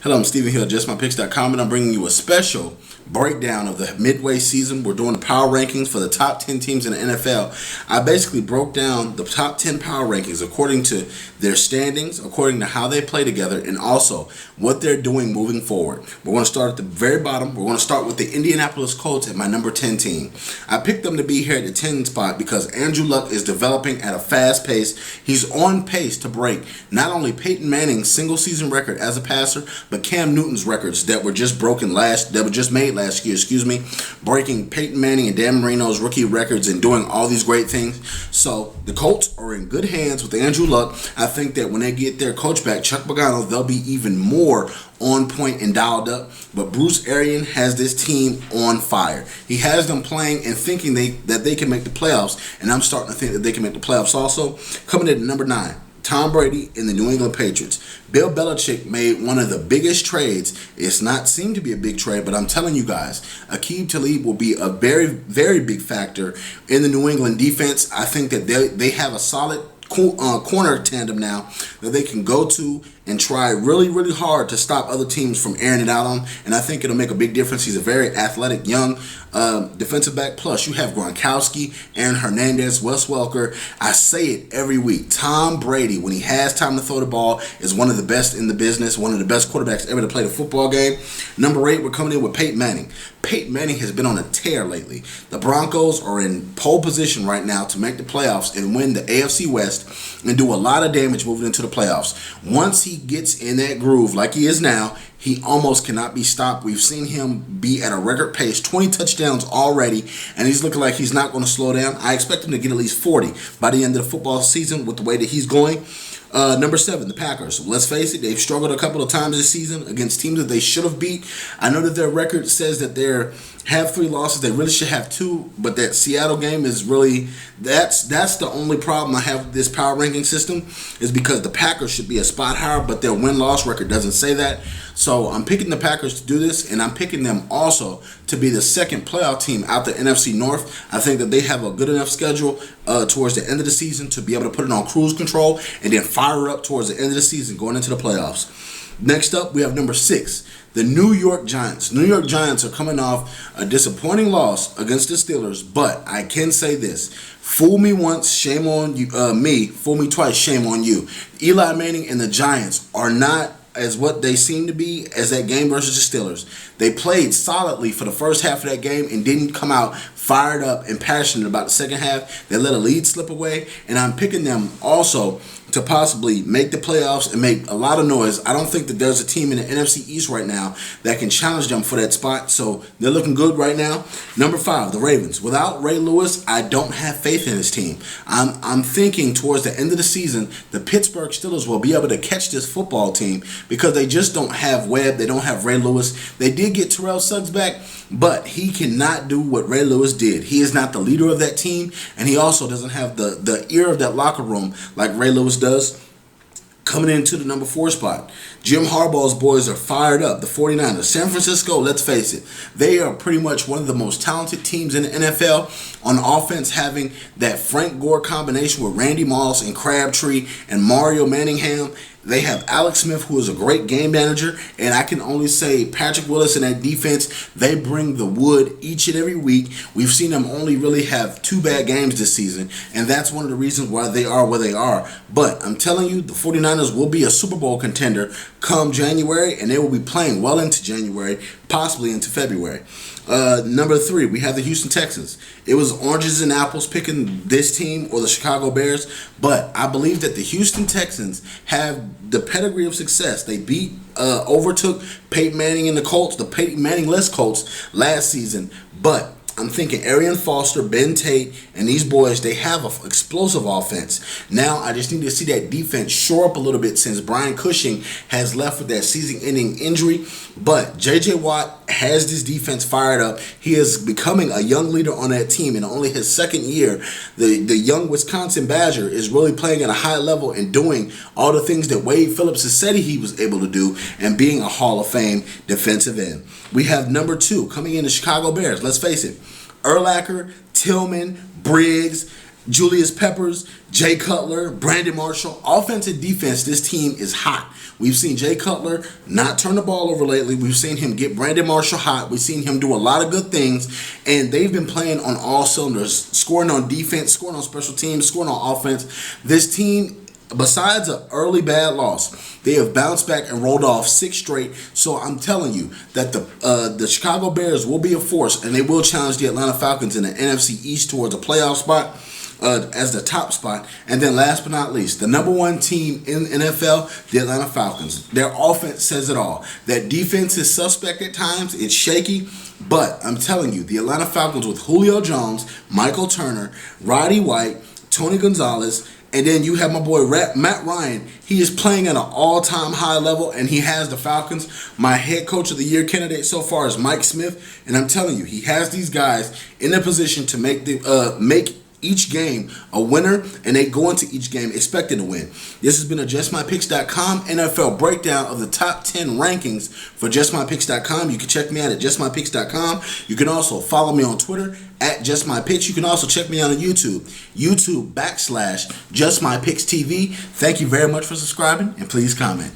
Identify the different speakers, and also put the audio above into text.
Speaker 1: Hello, I'm Stephen Hill, JustMyPicks.com, and I'm bringing you a special breakdown of the midway season. We're doing the power rankings for the top 10 teams in the NFL. I basically broke down the top 10 power rankings according to their standings, according to how they play together, and also what they're doing moving forward. We're going to start at the very bottom. We're going to start with the Indianapolis Colts at my number 10 team. I picked them to be here at the 10 spot because Andrew Luck is developing at a fast pace. He's on pace to break not only Peyton Manning's single season record as a passer, but Cam Newton's records that were just made last year, breaking Peyton Manning and Dan Marino's rookie records and doing all these great things. So the Colts are in good hands with Andrew Luck. I think that when they get their coach back, Chuck Pagano, they'll be even more on point and dialed up. But Bruce Arians has this team on fire. He has them playing and thinking that they can make the playoffs, and I'm starting to think that they can make the playoffs also. Coming in at number 9, Tom Brady and the New England Patriots. Bill Belichick made one of the biggest trades. It's not seemed to be a big trade, but I'm telling you guys, Aqib Talib will be a very, very big factor in the New England defense. I think that they have a solid corner tandem now that they can go to and try really, really hard to stop other teams from airing it out on. And I think it'll make a big difference. He's a very athletic, young defensive back. Plus, you have Gronkowski, Aaron Hernandez, Wes Welker. I say it every week. Tom Brady, when he has time to throw the ball, is one of the best in the business, one of the best quarterbacks ever to play the football game. Number 8, we're coming in with Peyton Manning. Peyton Manning has been on a tear lately. The Broncos are in pole position right now to make the playoffs and win the AFC West and do a lot of damage moving into the playoffs. Once he gets in that groove like he is now, he almost cannot be stopped. We've seen him be at a record pace, 20 touchdowns already, and he's looking like he's not going to slow down. I expect him to get at least 40 by the end of the football season with the way that he's going. Number 7, the Packers. Let's face it, they've struggled a couple of times this season against teams that they should have beat. I know that their record says that they have 3 losses. They really should have 2, but that Seattle game is really, that's the only problem I have with this power ranking system, is because the Packers should be a spot higher, but their win-loss record doesn't say that. So I'm picking the Packers to do this, and I'm picking them also to be the second playoff team out the NFC North. I think that they have a good enough schedule towards the end of the season to be able to put it on cruise control and then fire up towards the end of the season going into the playoffs. Next up, we have number 6, the New York Giants. New York Giants are coming off a disappointing loss against the Steelers, but I can say this. Fool me once, shame on you. Me. Fool me twice, shame on you. Eli Manning and the Giants are not as what they seem to be as that game versus the Steelers. They played solidly for the first half of that game and didn't come out fired up and passionate about the second half. They let a lead slip away, and I'm picking them also to possibly make the playoffs and make a lot of noise. I don't think that there's a team in the NFC East right now that can challenge them for that spot, so they're looking good right now. Number 5, the Ravens. Without Ray Lewis, I don't have faith in this team. I'm thinking towards the end of the season, the Pittsburgh Steelers will be able to catch this football team because they just don't have Webb. They don't have Ray Lewis. They did get Terrell Suggs back, but he cannot do what Ray Lewis did. He is not the leader of that team, and he also doesn't have the ear of that locker room like Ray Lewis does. Coming into the number 4 spot, Jim Harbaugh's boys are fired up. The 49ers. San Francisco, let's face it, they are pretty much one of the most talented teams in the NFL on offense, having that Frank Gore combination with Randy Moss and Crabtree and Mario Manningham. They have Alex Smith, who is a great game manager, and I can only say Patrick Willis and that defense, they bring the wood each and every week. We've seen them only really have 2 bad games this season, and that's one of the reasons why they are where they are. But I'm telling you, the 49ers will be a Super Bowl contender come January, and they will be playing well into January, possibly into February. Number 3, we have the Houston Texans. It was oranges and apples picking this team or the Chicago Bears, but I believe that the Houston Texans have the pedigree of success. They overtook Peyton Manning and the Colts, the Peyton Manning-less Colts last season, but I'm thinking Arian Foster, Ben Tate, and these boys, they have an explosive offense. Now, I just need to see that defense shore up a little bit since Brian Cushing has left with that season-ending injury. But J.J. Watt has this defense fired up. He is becoming a young leader on that team in only his second year. The young Wisconsin Badger is really playing at a high level and doing all the things that Wade Phillips has said he was able to do and being a Hall of Fame defensive end. We have number 2 coming in the Chicago Bears. Let's face it. Urlacher, Tillman, Briggs, Julius Peppers, Jay Cutler, Brandon Marshall. Offense and defense, this team is hot. We've seen Jay Cutler not turn the ball over lately. We've seen him get Brandon Marshall hot. We've seen him do a lot of good things. And they've been playing on all cylinders, scoring on defense, scoring on special teams, scoring on offense. This team, besides an early bad loss, they have bounced back and rolled off 6 straight. So I'm telling you that the Chicago Bears will be a force, and they will challenge the Atlanta Falcons in the NFC East towards a playoff spot. As the top spot. And then last but not least, the number 1 team in the NFL, the Atlanta Falcons. Their offense says it all. That defense is suspect at times. It's shaky. But I'm telling you, the Atlanta Falcons with Julio Jones, Michael Turner, Roddy White, Tony Gonzalez, and then you have my boy Matt Ryan. He is playing at an all-time high level, and he has the Falcons. My head coach of the year candidate so far is Mike Smith. And I'm telling you, he has these guys in a position to make each game a winner, and they go into each game expecting to win. This has been a JustMyPicks.com NFL breakdown of the top 10 rankings for JustMyPicks.com. You can check me out at JustMyPicks.com. You can also follow me on Twitter at JustMyPicks. You can also check me out on YouTube, YouTube.com/JustMyPicksTV. Thank you very much for subscribing, and please comment.